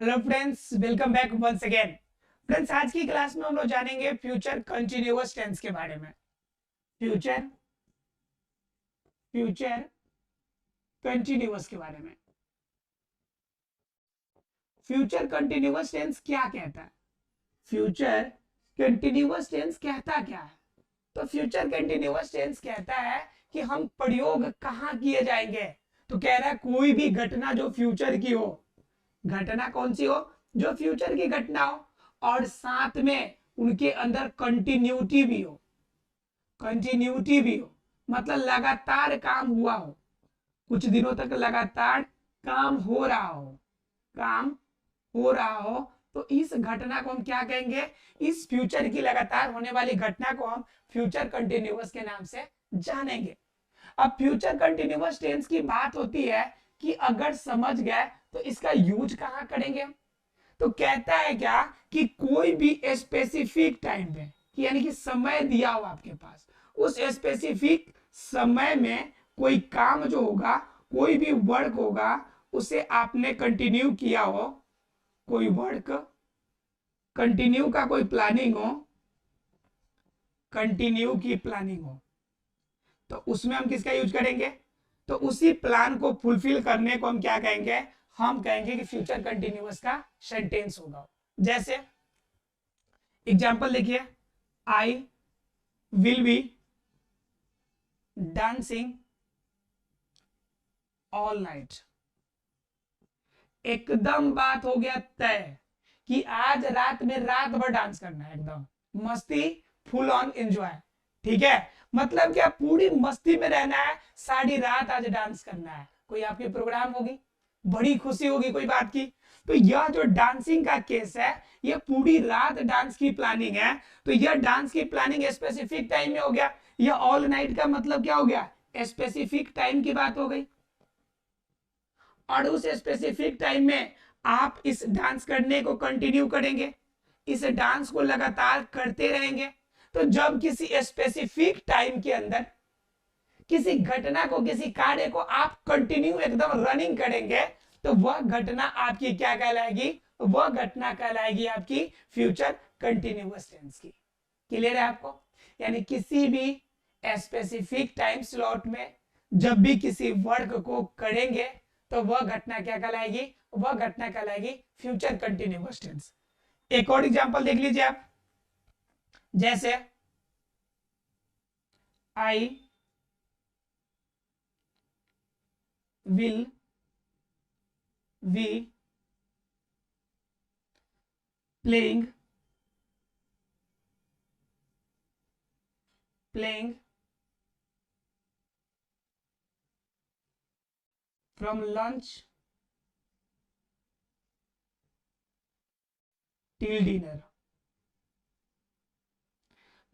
Hello friends, welcome back once again. Friends, आज की class में हम लोग जानेंगे फ्यूचर कंटिन्यूअस टेंस के बारे में। फ्यूचर फ्यूचर कंटिन्यूअस के बारे में। फ्यूचर कंटिन्यूअस टेंस क्या कहता है? फ्यूचर कंटिन्यूअस टेंस कहता क्या है? तो फ्यूचर कंटिन्यूअस टेंस कहता है कि हम प्रयोग कहाँ किए जाएंगे। तो कह रहा है कोई भी घटना जो फ्यूचर की हो, घटना कौन सी हो? जो फ्यूचर की घटना हो, और साथ में उनके अंदर कंटिन्यूटी भी हो। कंटिन्यूटी भी हो मतलब लगातार काम हुआ हो, कुछ दिनों तक लगातार काम हो रहा हो, काम हो रहा हो। तो इस घटना को हम क्या कहेंगे? इस फ्यूचर की लगातार होने वाली घटना को हम फ्यूचर कंटिन्यूअस के नाम से जानेंगे। अब फ्यूचर कंटिन्यूअस टेंस की बात होती है कि अगर समझ गए तो इसका यूज कहां करेंगे? तो कहता है क्या कि कोई भी स्पेसिफिक टाइम पे, यानी कि समय दिया हो आपके पास, उस स्पेसिफिक समय में कोई काम जो होगा, कोई भी वर्क होगा, उसे आपने कंटिन्यू किया हो, कोई वर्क कंटिन्यू का कोई प्लानिंग हो, कंटिन्यू की प्लानिंग हो, तो उसमें हम किसका यूज करेंगे? तो उसी प्लान को फुलफिल करने को हम क्या कहेंगे? हम कहेंगे कि फ्यूचर कंटिन्यूअस का सेंटेंस होगा। जैसे एग्जाम्पल देखिए, आई will B dancing all night. एकदम बात हो गया तय कि आज रात में रात भर डांस करना है, एकदम मस्ती, फुल ऑन एंजॉय। ठीक है, मतलब क्या पूरी मस्ती में रहना है, सारी रात आज डांस करना है। कोई आपकी प्रोग्राम होगी, बड़ी खुशी होगी कोई बात की, तो यह जो डांसिंग का केस है, यह पूरी रात डांस की प्लानिंग है। तो यह डांस की प्लानिंग स्पेसिफिक टाइम में हो गया। यह ऑल नाइट का मतलब क्या हो गया? स्पेसिफिक टाइम की बात हो गई, और उस स्पेसिफिक टाइम में आप इस डांस करने को कंटिन्यू करेंगे, इस डांस को लगातार करते रहेंगे। तो जब किसी स्पेसिफिक टाइम के अंदर किसी घटना को, किसी कार्य को आप कंटिन्यू एकदम रनिंग करेंगे, तो वह घटना आपकी क्या कहलाएगी? वह घटना कहलाएगी आपकी फ्यूचर कंटिन्यूअस टेंस की। क्लियर है आपको? यानी किसी भी स्पेसिफिक टाइम स्लॉट में जब भी किसी वर्क को करेंगे, तो वह घटना क्या कहलाएगी? वह घटना कहलाएगी फ्यूचर कंटिन्यूअस टेंस। एक और एग्जांपल देख लीजिए आप, जैसे आई will be playing from lunch till dinner।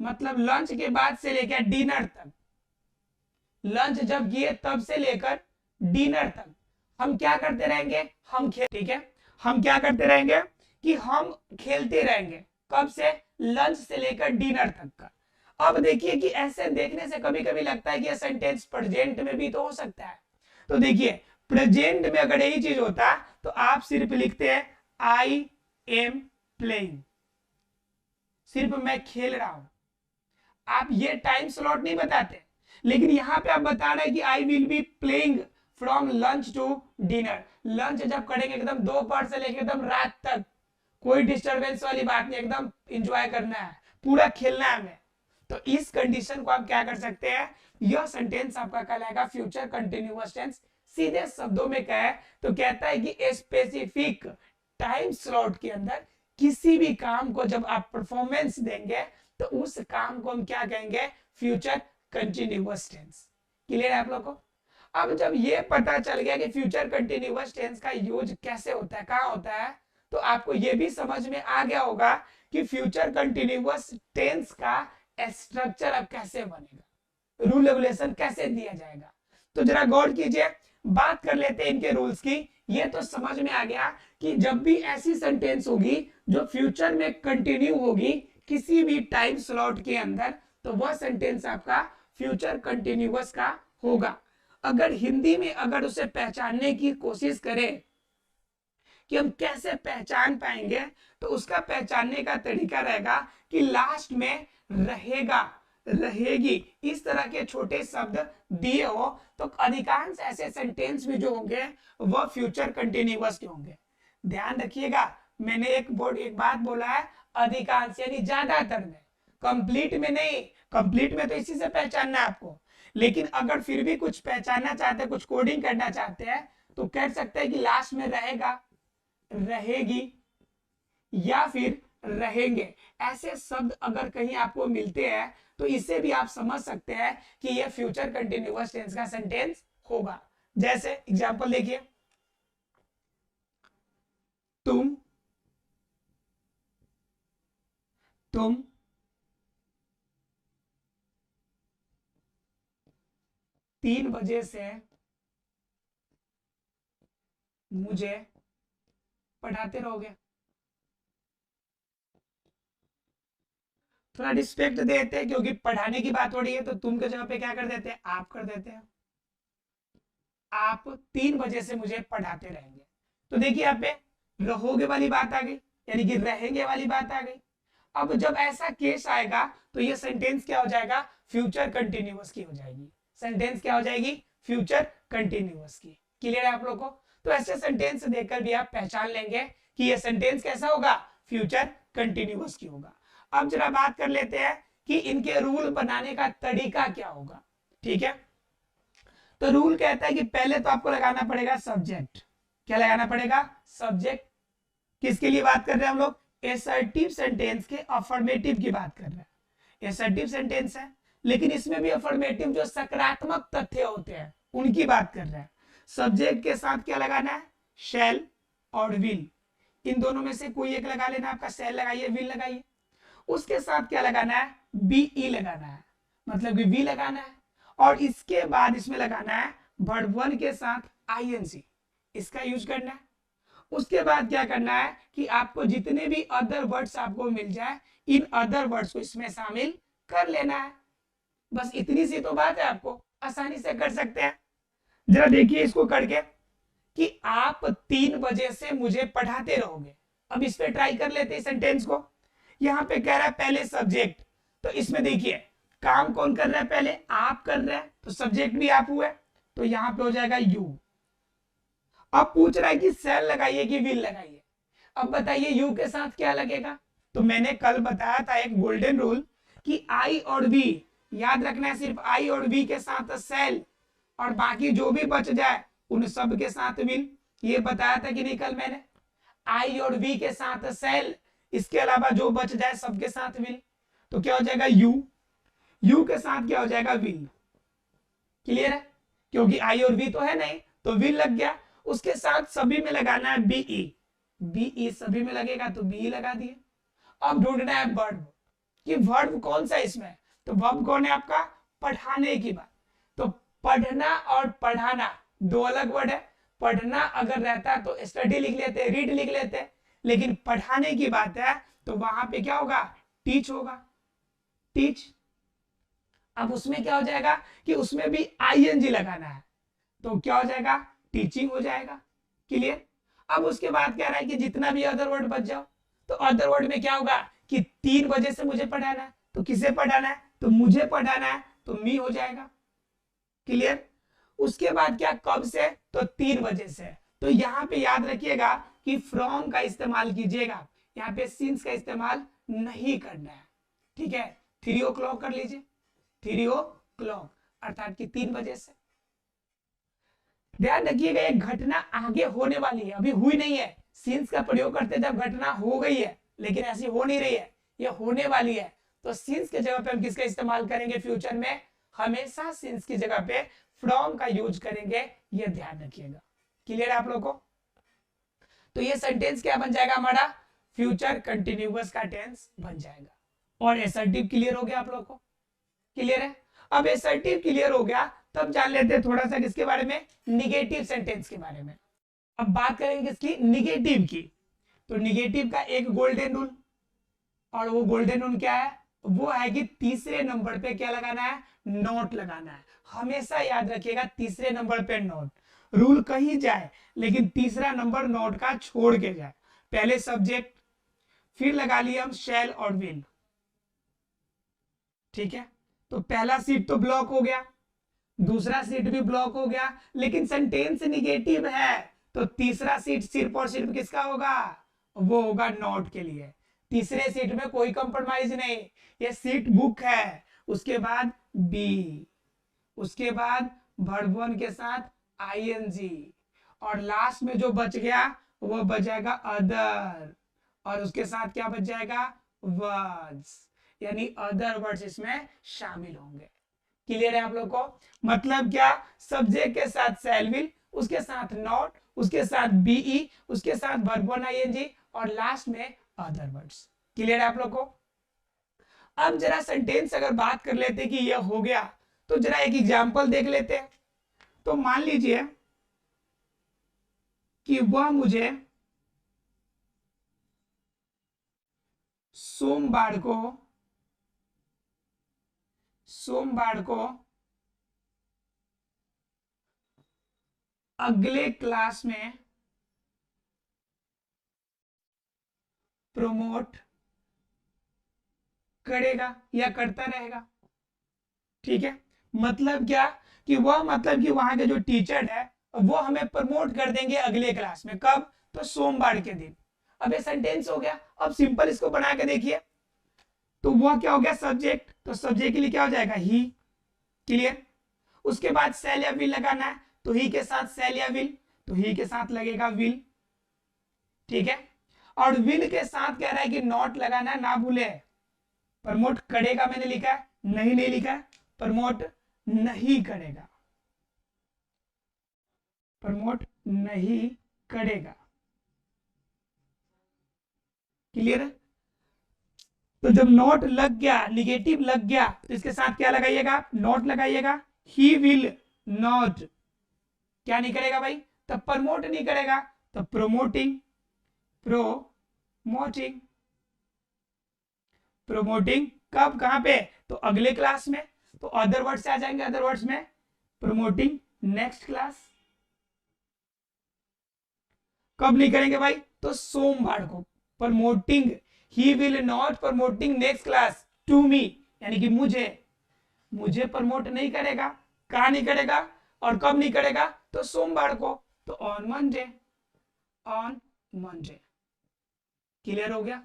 मतलब लंच के बाद से लेकर डिनर तक, लंच जब किए तब से लेकर डिनर तक हम क्या करते रहेंगे? हम खेल, ठीक है, हम क्या करते रहेंगे कि हम खेलते रहेंगे। कब से? लंच से लेकर डिनर तक का। अब देखिए कि ऐसे देखने से कभी कभी लगता है कि यह सेंटेंस प्रेजेंट में भी तो हो सकता है। तो देखिए, प्रेजेंट में अगर यही चीज होता तो आप सिर्फ लिखते हैं आई एम प्लेइंग, सिर्फ मैं खेल रहा हूं, आप ये टाइम स्लॉट नहीं बताते। लेकिन यहां पे आप बता रहे हैं कि I will be playing from lunch to dinner. Lunch जब करेंगे एकदम दोपहर से लेकर एकदम रात तक, कोई डिस्टरबेंस वाली बात नहीं, एकदम इंजॉय करना है, पूरा खेलना है हमें। तो इस कंडीशन को आप क्या कर सकते हैं? यह सेंटेंस आपका कहलाएगा फ्यूचर कंटिन्यूअस टेंस। सीधे शब्दों में कहे तो कहता है कि स्पेसिफिक टाइम स्लॉट के अंदर किसी भी काम को जब आप परफॉर्मेंस देंगे, तो उस काम को हम क्या कहेंगे? Future continuous tense. क्लियर है आप लोग को? अब जब ये पता चल गया कि फ्यूचर कंटिन्यूअस टेंस का यूज कैसे होता है, कहां होता है, तो आपको ये भी समझ में आ गया होगा कि फ्यूचर कंटिन्यूअस टेंस का स्ट्रक्चर अब कैसे बनेगा, रूल रेगुलेशन कैसे दिया जाएगा। तो जरा गौर कीजिए, बात कर लेते हैं इनके रूल्स की। ये तो समझ में आ गया कि जब भी ऐसी सेंटेंस होगी जो फ्यूचर में कंटिन्यू होगी किसी भी टाइम स्लॉट के अंदर, तो वह सेंटेंस आपका फ्यूचर कंटिन्यूअस का होगा। अगर हिंदी में अगर उसे पहचानने की कोशिश करें कि हम कैसे पहचान पाएंगे, तो उसका पहचानने का तरीका रहेगा कि लास्ट में रहेगा, रहेगी, इस तरह के छोटे शब्द दिए हो तो अधिकांश ऐसे सेंटेंस भी जो होंगे वह फ्यूचर कंटिन्यूअस के होंगे। ध्यान रखिएगा, मैंने एक बात बोला है, अधिकांश यानी ज्यादातर में, कंप्लीट में नहीं। कंप्लीट में तो इसी से पहचानना है आपको, लेकिन अगर फिर भी कुछ पहचानना चाहते हैं, कुछ कोडिंग करना चाहते हैं, तो कह सकते हैं कि लास्ट में रहेगा, रहेगी या फिर रहेंगे। ऐसे शब्द अगर कहीं आपको मिलते हैं तो इससे भी आप समझ सकते हैं कि यह फ्यूचर कंटिन्यूअस टेंस का सेंटेंस होगा। जैसे एग्जांपल देखिए, तुम 3 बजे से मुझे पढ़ाते रहोगे। थोड़ा रिस्पेक्ट देते हैं, क्योंकि पढ़ाने की बात हो रही है तो तुम के जगह पे क्या कर देते हैं, आप कर देते हैं। आप 3 बजे से मुझे पढ़ाते रहेंगे। तो देखिए यहाँ पे रहोगे वाली बात आ गई, यानी कि रहेंगे वाली बात आ गई। अब जब ऐसा केस आएगा तो ये सेंटेंस क्या हो जाएगा, फ्यूचर कंटिन्यूअस की हो जाएगी। सेंटेंस क्या हो जाएगी, फ्यूचर कंटिन्यूअस की। क्लियर है आप लोगों को? तो ऐसे सेंटेंस देखकर भी आप पहचान लेंगे कि ये सेंटेंस कैसा होगा, फ्यूचर कंटिन्यूअस की होगा। अब जरा बात कर लेते हैं कि इनके रूल बनाने का तरीका क्या होगा। ठीक है, तो रूल कहता है कि पहले तो आपको लगाना पड़ेगा सब्जेक्ट। क्या लगाना पड़ेगा, सब्जेक्ट। किसके लिए बात कर रहे हैं हम लोग, एसर्टिव सेंटेंस के अफर्मेटिव की बात कर रहे हैं। एसर्टिव सेंटेंस है, लेकिन इसमें भी अफर्मेटिव जो सकारात्मक तथ्य होते हैं उनकी बात कर रहे हैं। सब्जेक्ट के साथ क्या लगाना है, शैल और विल, इन दोनों में से कोई एक लगा लेना। आपका शैल लगाइए, विल लगाइए। उसके साथ क्या लगाना है, बीई लगाना है, मतलब कि वी लगाना है। और इसके बाद इसमें लगाना है वर्ब वन के साथ आईएनसी, इसका यूज करना है। उसके बाद क्या करना है कि आपको जितने भी अदर वर्ड्स आपको मिल जाए, इन अदर वर्ड्स को इसमें शामिल कर लेना है। बस इतनी सी तो बात है, आपको आसानी से कर सकते हैं। जरा देखिए इसको करके कि आप 3 बजे से मुझे पढ़ाते रहोगे। अब इस पे ट्राई कर लेते हैं सेंटेंस को। यहाँ पे कह रहा है पहले सब्जेक्ट, तो इसमें देखिए काम कौन कर रहा है, पहले आप कर रहे हैं, तो सब्जेक्ट भी आप हुए, तो यहाँ पे हो जाएगा यू। अब पूछ रहा है कि सेल लगाइए कि विल लगाइए। अब बताइए यू के साथ क्या लगेगा, तो मैंने कल बताया था एक गोल्डन रूल कि आई और वी, याद रखना है, सिर्फ आई और वी के साथ सेल, और बाकी जो भी बच जाए उन सब के साथ विल। ये बताया था कि नहीं कल मैंने, आई और वी के साथ सेल, इसके अलावा जो बच जाए सबके साथ विल। तो क्या हो जाएगा यू, यू के साथ क्या हो जाएगा विल। क्लियर है, क्योंकि आई और वी तो है नहीं, तो विल लग गया। उसके साथ सभी में लगाना है बीई, बीई सभी में लगेगा तो बीई लगा दिए। अब ढूंढना है वर्ब, कि वर्ब कौन सा इसमें, तो वर्ब कौन है आपका, पढ़ाने की बात। तो पढ़ना और पढ़ाना दो अलग वर्ड है। पढ़ना अगर रहता तो स्टडी लिख लेते, रीड लिख लेते, लेकिन पढ़ाने की बात है तो वहां पे क्या होगा, टीच होगा, टीच। अब उसमें क्या हो जाएगा कि उसमें भी आईएनजी लगाना है, तो क्या हो जाएगा, टीचिंग हो जाएगा। क्लियर। अब उसके बाद कह रहा है कि जितना भी अदर वर्ड बच जाओ, तो अदर वर्ड में क्या होगा कि 3 बजे से मुझे पढ़ाना है, तो किसे पढ़ाना है, तो मुझे पढ़ाना है, तो मी हो जाएगा। क्लियर। उसके बाद क्या, कब से, तो 3 बजे से। तो यहाँ पे याद रखिएगा कि फ्रॉम का इस्तेमाल कीजिएगा, यहाँ पे सिंस का इस्तेमाल नहीं करना है। ठीक है, 3 o'clock कर लीजिए, 3 o'clock अर्थात कि 3 बजे से। ध्यान रखिएगा एक घटना आगे होने वाली है, अभी हुई नहीं है। सिंस का प्रयोग करते जब घटना हो गई है, लेकिन ऐसी हो नहीं रही है, ये होने वाली है, तो सिंस के जगह पे हम किसका इस्तेमाल करेंगे फ्यूचर में, हमेशा सिंस की जगह पे फ्रॉम का यूज करेंगे, ये ध्यान रखिएगा। क्लियर है आप लोगों को? तो ये सेंटेंस क्या बन जाएगा हमारा, फ्यूचर कंटिन्यूअस का टेंस बन जाएगा। और एसर्टिव क्लियर हो गया आप लोगों को? क्लियर है। अब एसर्टिव क्लियर हो गया, तब जान लेते हैं थोड़ा सा किसके बारे में, निगेटिव सेंटेंस के बारे में। अब बात करेंगे किसकी, निगेटिव की। तो निगेटिव का एक गोल्डन रूल, और वो गोल्डन रूल क्या है, वो है कि तीसरे नंबर पे क्या लगाना है, नोट लगाना है। हमेशा याद रखिएगा तीसरे नंबर पे नोट। रूल कहीं जाए लेकिन तीसरा नंबर नॉट का छोड़ के जाए। पहले सब्जेक्ट, फिर लगा लिया हम शैल और विल। ठीक है, तो पहला सीट तो ब्लॉक हो गया, दूसरा सीट भी ब्लॉक हो गया, लेकिन सेंटेंस निगेटिव है तो तीसरा सीट सिर्फ और सिर्फ किसका होगा, वो होगा नॉट के लिए। तीसरे सीट में कोई कंप्रोमाइज नहीं, ये सीट बुक है। उसके बाद बी, उसके बाद वर्ब वन के साथ आईएनजी, और लास्ट में जो बच गया वो बच जाएगा अदर, और उसके साथ क्या बच जाएगा, वर्ड्स, यानी अदर वर्ड्स इसमें शामिल होंगे। क्लियर है आप लोग को? मतलब क्या, सब्जेक्ट के साथ शैल विल, उसके साथ नॉट, उसके साथ बीई, उसके साथ वर्ब वन आईएनजी, और लास्ट में अदर वर्ड्स। क्लियर है आप लोग को? अब जरा सेंटेंस अगर बात कर लेते कि ये हो गया, तो जरा एक एग्जांपल देख लेते हैं। तो मान लीजिए कि वह मुझे सोमवार को अगले क्लास में प्रमोट करेगा या करता रहेगा। ठीक है, मतलब क्या कि वह, मतलब कि वहां के जो टीचर है वो हमें प्रमोट कर देंगे अगले क्लास में। कब? तो सोमवार के दिन। अब ये सेंटेंस हो गया। अब सिंपल इसको बना के देखिए, तो वह क्या हो गया, सब्जेक्ट, तो सब्जेक्ट के लिए क्या हो जाएगा, ही। क्लियर? उसके बाद सेल या विल लगाना है, तो ही के साथ सेल या विल, तो ही के साथ लगेगा विल। ठीक है, और विल के साथ कह रहा है कि नॉट लगाना है, ना भूले। प्रमोट करेगा मैंने लिखा है, नहीं लिखा है, प्रमोट नहीं करेगा, प्रमोट नहीं करेगा। क्लियर है? तो जब नॉट लग गया, निगेटिव लग गया, तो इसके साथ क्या लगाइएगा, नॉट लगाइएगा। ही विल नॉट क्या नहीं करेगा भाई, तब प्रमोट नहीं करेगा, तब प्रोमोटिंग, प्रोमोटिंग, प्रोमोटिंग। कब, कहां पे, तो अगले क्लास में। तो अदर वर्ड्स आ जाएंगे, अदर वर्ड्स में प्रोमोटिंग नेक्स्ट क्लास। कब नहीं करेंगे भाई, तो सोमवार को। Promoting, he will not promoting next class to me, यानी कि मुझे प्रमोट नहीं करेगा। कहा नहीं करेगा, और कब नहीं करेगा, तो सोमवार को, तो on Monday, on Monday. Clear हो गया?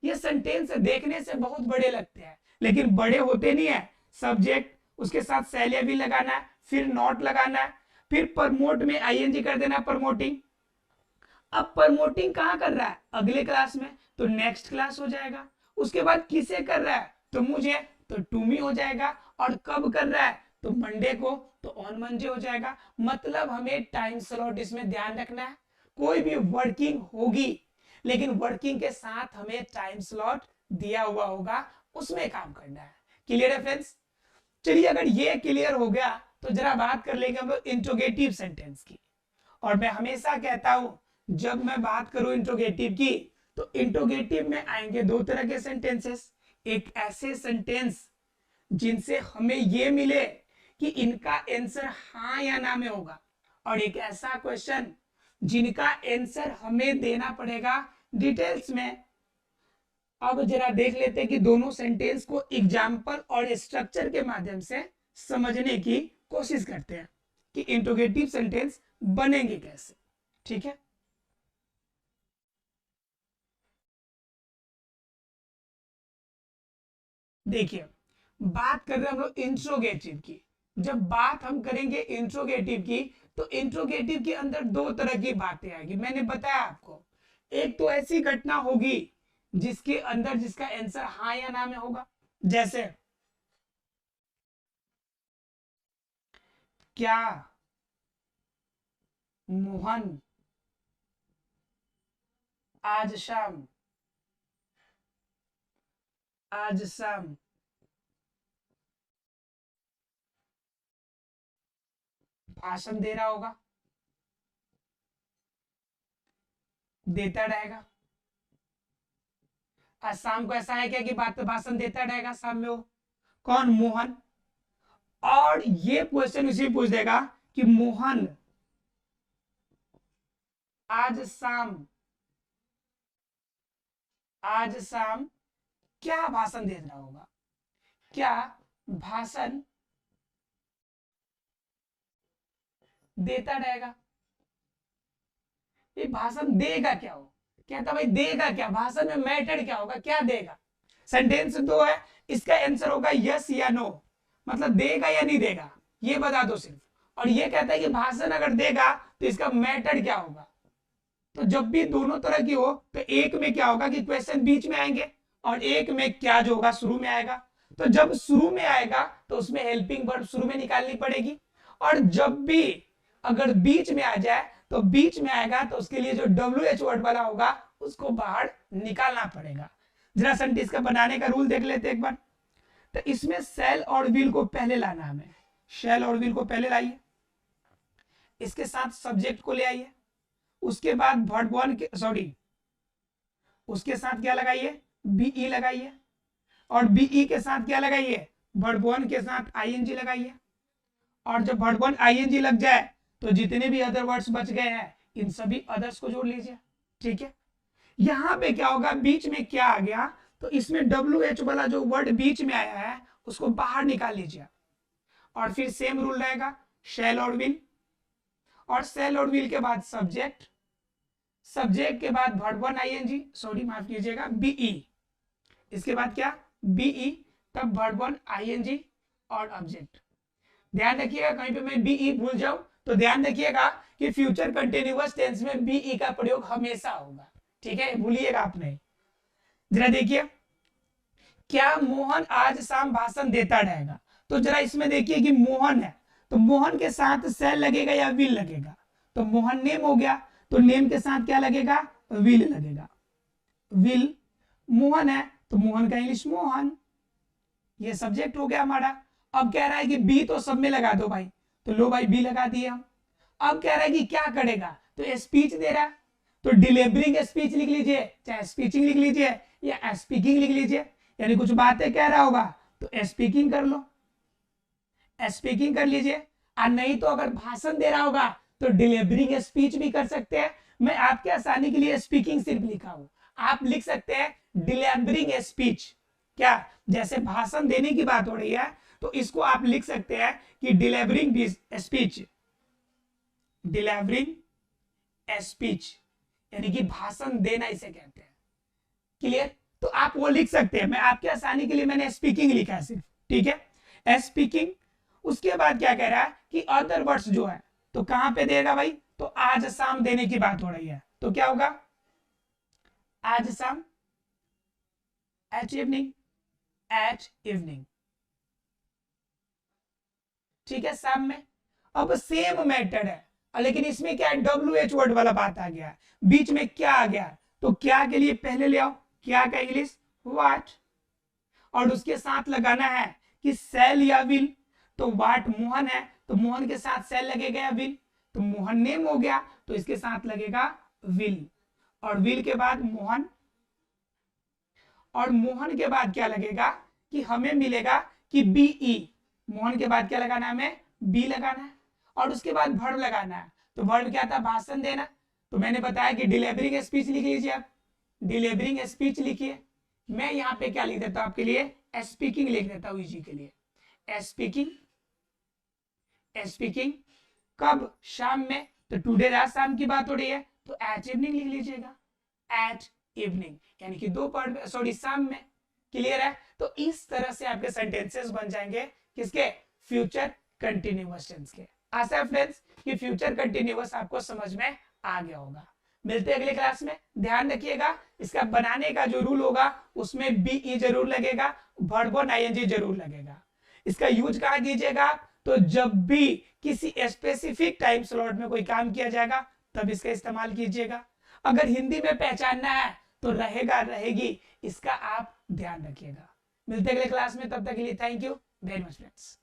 ये सेंटेंस देखने से बहुत बड़े लगते हैं, लेकिन बड़े होते नहीं है। सब्जेक्ट, उसके साथ सेल या विल लगाना है, फिर नॉट लगाना है, फिर प्रमोट में आईएनजी कर देना, प्रमोटिंग। अब प्रमोटिंग कहां कर रहा है, अगले क्लास में, तो नेक्स्ट क्लास हो जाएगा। उसके बाद किसे कर रहा है, तो मुझे, तो टू मी हो जाएगा। और कब कर रहा है, तो मंडे को, तो ऑन मंडे हो जाएगा। मतलब हमें टाइम स्लॉट इसमें ध्यान रखना है। कोई भी वर्किंग होगी, लेकिन वर्किंग के साथ हमें टाइम स्लॉट दिया हुआ होगा, उसमें काम करना है। क्लियर है फ्रेंड्स? चलिए, अगर ये क्लियर हो गया तो जरा बात कर लेंगे हम लोग इंट्रोगेटिव सेंटेंस की। और मैं हमेशा कहता हूं, जब मैं बात करूं इंट्रोगेटिव की, तो इंट्रोगेटिव में आएंगे दो तरह के सेंटेंसेस। एक ऐसे सेंटेंस जिनसे हमें ये मिले कि इनका आंसर हाँ या ना में होगा, और एक ऐसा क्वेश्चन जिनका आंसर हमें देना पड़ेगा डिटेल्स में। अब जरा देख लेते हैं कि दोनों सेंटेंस को एग्जाम्पल और स्ट्रक्चर के माध्यम से समझने की कोशिश करते हैं कि इंट्रोगेटिव सेंटेंस बनेंगे कैसे। ठीक है, देखिए, बात कर रहे हैं हम लोग इंट्रोगेटिव की। जब बात हम करेंगे इंट्रोगेटिव की, तो इंट्रोगेटिव के अंदर दो तरह की बातें आएगी। मैंने बताया आपको, एक तो ऐसी घटना होगी जिसके अंदर जिसका आंसर हाँ या ना में होगा। जैसे, क्या मोहन आज शाम भाषण दे रहा होगा, देता रहेगा। आज शाम को ऐसा है क्या कि बात भाषण देता रहेगा शाम में वो, कौन, मोहन। और ये क्वेश्चन उसी पूछ देगा कि मोहन आज शाम, आज शाम क्या भाषण दे रहा होगा, क्या भाषण देता रहेगा। ये भाषण देगा क्या हो, कहता भाई देगा क्या, भाषण में मैटर क्या होगा, क्या देगा। सेंटेंस दो है, इसका आंसर होगा यस या नो, मतलब देगा या नहीं देगा ये बता दो सिर्फ। और ये कहता है कि भाषण अगर देगा तो इसका मैटर क्या होगा। तो जब भी दोनों तरह की हो तो एक में क्या होगा कि क्वेश्चन बीच में आएंगे और एक में क्या जो होगा शुरू में आएगा। तो जब शुरू में आएगा तो उसमें हेल्पिंग वर्ब शुरू में निकालनी पड़ेगी, और जब भी अगर बीच में आ जाए तो बीच में आएगा तो उसके लिए जो WH वर्ड वाला होगा उसको बाहर निकालना पड़ेगा। जरा सेंटेंस का बनाने का रूल देख लेते एक बार। तो इसमें शैल और विल को पहले लाना, हमें शैल और विल को पहले लाइए, इसके साथ सब्जेक्ट को ले आइए, उसके बाद वर्ब वन के सॉरी उसके साथ क्या लगाइए, बीई लगाइए, और बीई के साथ क्या लगाइए, वर्ब वन के साथ आईएनजी लगाइए। और जब वर्ब वन आईएनजी लग जाए तो जितने भी अदर वर्ड्स बच गए हैं इन सभी अदर्स को जोड़ लीजिए। ठीक है, यहां पे क्या होगा, बीच में क्या आ गया, तो इसमें WH वाला जो वर्ड बीच में आया है उसको बाहर निकाल लीजिए। और फिर सेम रूल रहेगा, शैल और विल, और शैल और विल के बाद सब्जेक्ट, सब्जेक्ट के बाद वर्ब वन आईएनजी, सॉरी माफ कीजिएगा बीई, इसके बाद क्या बीई, तब वर्ब वन आईएनजी और ऑब्जेक्ट। ध्यान रखिएगा कहीं पे मैं बीई भूल जाऊं तो ध्यान रखिएगा कि फ्यूचर कंटिन्यूअस टेंस में बीई का प्रयोग हमेशा होगा। ठीक है, भूलिएगा आप नहीं। जरा देखिए, क्या मोहन आज शाम भाषण देता रहेगा। तो जरा इसमें देखिए कि मोहन है तो मोहन के साथ शैल लगेगा या विल लगेगा। तो मोहन नेम हो गया तो नेम के साथ क्या लगेगा, विल लगेगा। विल, मोहन है तो मोहन का इंग्लिश मोहन, ये सब्जेक्ट हो गया हमारा। अब कह रहा है कि बी तो सब में लगा दो भाई, तो लो भाई बी लगा दिए हम। अब कह रहा है कि क्या करेगा, तो स्पीच दे रहा है तो डिलीवरिंग स्पीच लिख लीजिए, चाहे स्पीचिंग लिख लीजिए या स्पीकिंग लिख लीजिए, यानी कुछ बातें कह रहा होगा तो स्पीकिंग कर लो, स्पीकिंग कर लीजिए। और नहीं तो अगर भाषण दे रहा होगा तो डिलीवरिंग स्पीच भी कर सकते हैं। मैं आपके आसानी के लिए स्पीकिंग सिर्फ लिखा हूं, आप लिख सकते हैं डिलीवरिंग स्पीच। क्या, जैसे भाषण देने की बात हो रही है तो इसको आप लिख सकते हैं कि डिलीवरिंग स्पीच, डिलीवरिंग स्पीच यानी कि भाषण देना इसे कहते हैं। क्लियर, तो आप वो लिख सकते हैं, मैं आपके आसानी के लिए मैंने स्पीकिंग लिखा है सिर्फ। ठीक है, स्पीकिंग। उसके बाद क्या कह रहा है कि अदर वर्ड्स जो है तो कहां पे देगा भाई, तो आज शाम देने की बात हो रही है तो क्या होगा, आज शाम, एट इवनिंग, एट इवनिंग। ठीक है, शाम में। अब सेम मैटर है लेकिन इसमें क्या है, WH वर्ड वाला बात आ गया, बीच में क्या आ गया, तो क्या के लिए पहले ले आओ, क्या का इंग्लिश व्हाट, और उसके साथ लगाना है कि सेल या विल। तो व्हाट मोहन है तो मोहन के साथ सेल लगेगा या विल, तो मोहन नेम हो गया तो इसके साथ लगेगा विल, और विल के बाद मोहन, और मोहन के बाद क्या लगेगा कि हमें मिलेगा कि बीई, मोहन के बाद क्या लगाना है, हमें बी लगाना है, और उसके बाद वर्ब लगाना है। तो वर्ब क्या था, भाषण देना। तो मैंने बताया कि डिलीवरिंग स्पीच लिख लीजिए आप, डिलीवरिंग स्पीच लिखिए। मैं यहाँ पे क्या लिख देता हूं आपके लिए, स्पीकिंग लिख देता हूं इजी के लिए, स्पीकिंग, स्पीकिंग। कब, शाम में, तो टुडे रात शाम की बात हो रही है तो एट इवनिंग लिख लीजिएगा, एट इवनिंग यानी कि दोपहर, सॉरी शाम में। क्लियर है, तो इस तरह से आपके सेंटेंसेस बन जाएंगे किसके, फ्यूचर कंटिन्यूअस टेंस के। आशा है फ्रेंड्स कि फ्यूचर कंटिन्यूअस आपको समझ में आ गया होगा। मिलते हैं अगले क्लास में, ध्यान रखिएगा इसका बनाने का जो रूल होगा उसमें बीई जरूर लगेगा, वर्ब वन आईएनजी जरूर लगेगा। इसका यूज कहां कीजिएगा, तो जब भी किसी स्पेसिफिक टाइम स्लॉट में कोई काम किया जाएगा तब इसका इस्तेमाल कीजिएगा। अगर हिंदी में पहचानना है तो रहेगा रहेगी, इसका आप ध्यान रखिएगा। मिलते अगले क्लास में, तब तक के लिए thank you very much friends.